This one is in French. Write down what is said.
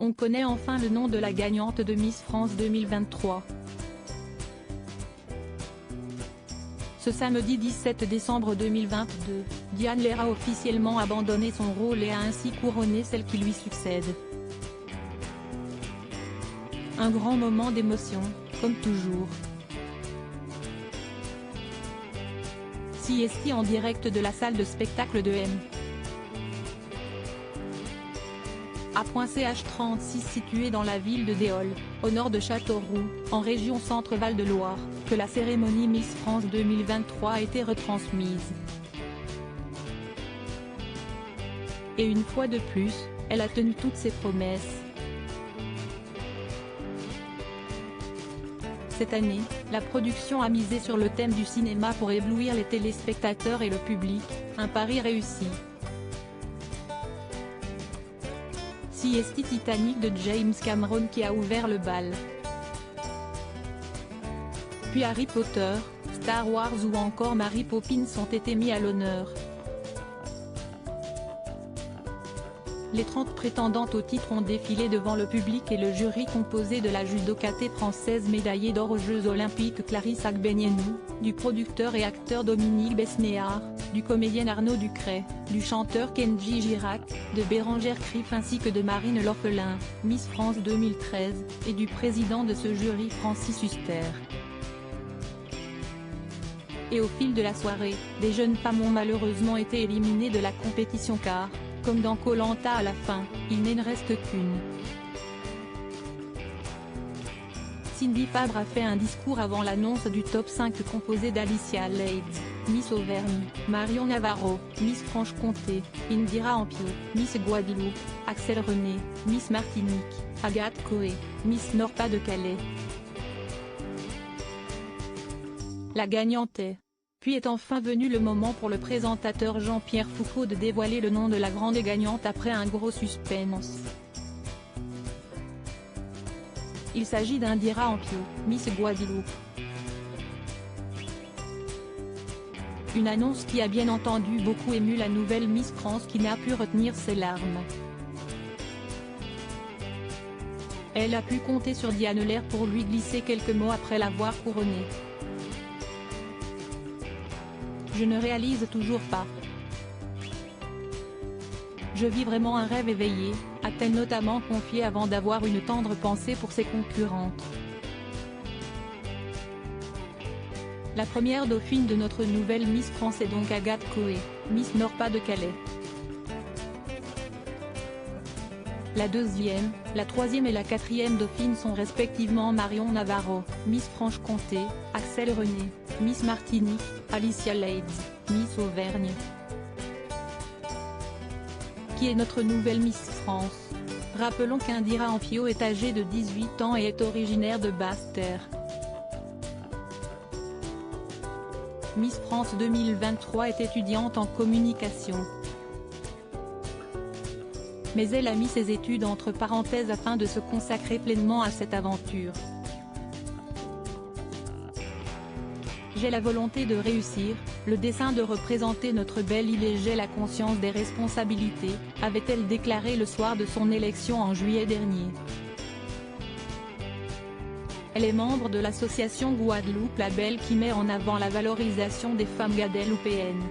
On connaît enfin le nom de la gagnante de Miss France 2023. Ce samedi 17 décembre 2022, Diane Lair a officiellement abandonné son rôle et a ainsi couronné celle qui lui succède. Un grand moment d'émotion, comme toujours. CST en direct de la salle de spectacle de M. A.ch36 située dans la ville de Déol, au nord de Châteauroux, en région Centre-Val de Loire, que la cérémonie Miss France 2023 a été retransmise. Et une fois de plus, elle a tenu toutes ses promesses. Cette année, la production a misé sur le thème du cinéma pour éblouir les téléspectateurs et le public, un pari réussi. CST Titanic de James Cameron qui a ouvert le bal. Puis Harry Potter, Star Wars ou encore Mary Poppins ont été mis à l'honneur. Les 30 prétendantes au titre ont défilé devant le public et le jury composé de la judokate française médaillée d'or aux Jeux Olympiques Clarisse Agbenienou, du producteur et acteur Dominique Besnéard, du comédien Arnaud Ducret, du chanteur Kenji Girac, de Bérangère Krief ainsi que de Marine L'Orphelin, Miss France 2013, et du président de ce jury Francis Huster. Et au fil de la soirée, des jeunes femmes ont malheureusement été éliminées de la compétition car, comme dans Koh-Lanta à la fin, il n'en reste qu'une. Cindy Fabre a fait un discours avant l'annonce du top 5 composé d'Alicia Leeds, Miss Auvergne, Marion Navarro, Miss Franche-Comté, Indira Ampio, Miss Guadeloupe, Axel René, Miss Martinique, Agathe Coé, Miss Nord-Pas-de-Calais. La gagnante est. Puis est enfin venu le moment pour le présentateur Jean-Pierre Foucault de dévoiler le nom de la grande gagnante après un gros suspense. Il s'agit d'Indira Ampio, Miss Guadeloupe. Une annonce qui a bien entendu beaucoup ému la nouvelle Miss France qui n'a pu retenir ses larmes. Elle a pu compter sur Diane Lair pour lui glisser quelques mots après l'avoir couronnée. Je ne réalise toujours pas. Je vis vraiment un rêve éveillé, a-t-elle notamment confié avant d'avoir une tendre pensée pour ses concurrentes. La première dauphine de notre nouvelle Miss France est donc Agathe Coé, Miss Nord-Pas-de-Calais. La deuxième, la troisième et la quatrième dauphine sont respectivement Marion Navarro, Miss Franche-Comté, Axel René, Miss Martinique, Alicia Leeds, Miss Auvergne. Qui est notre nouvelle Miss France? Rappelons qu'Indira Ampio est âgée de 18 ans et est originaire de Basse-Terre. Miss France 2023 est étudiante en communication. Mais elle a mis ses études entre parenthèses afin de se consacrer pleinement à cette aventure. J'ai la volonté de réussir, le dessein de représenter notre belle île et j'ai la conscience des responsabilités, avait-elle déclaré le soir de son élection en juillet dernier. Elle est membre de l'association Guadeloupe Label qui met en avant la valorisation des femmes guadeloupéennes.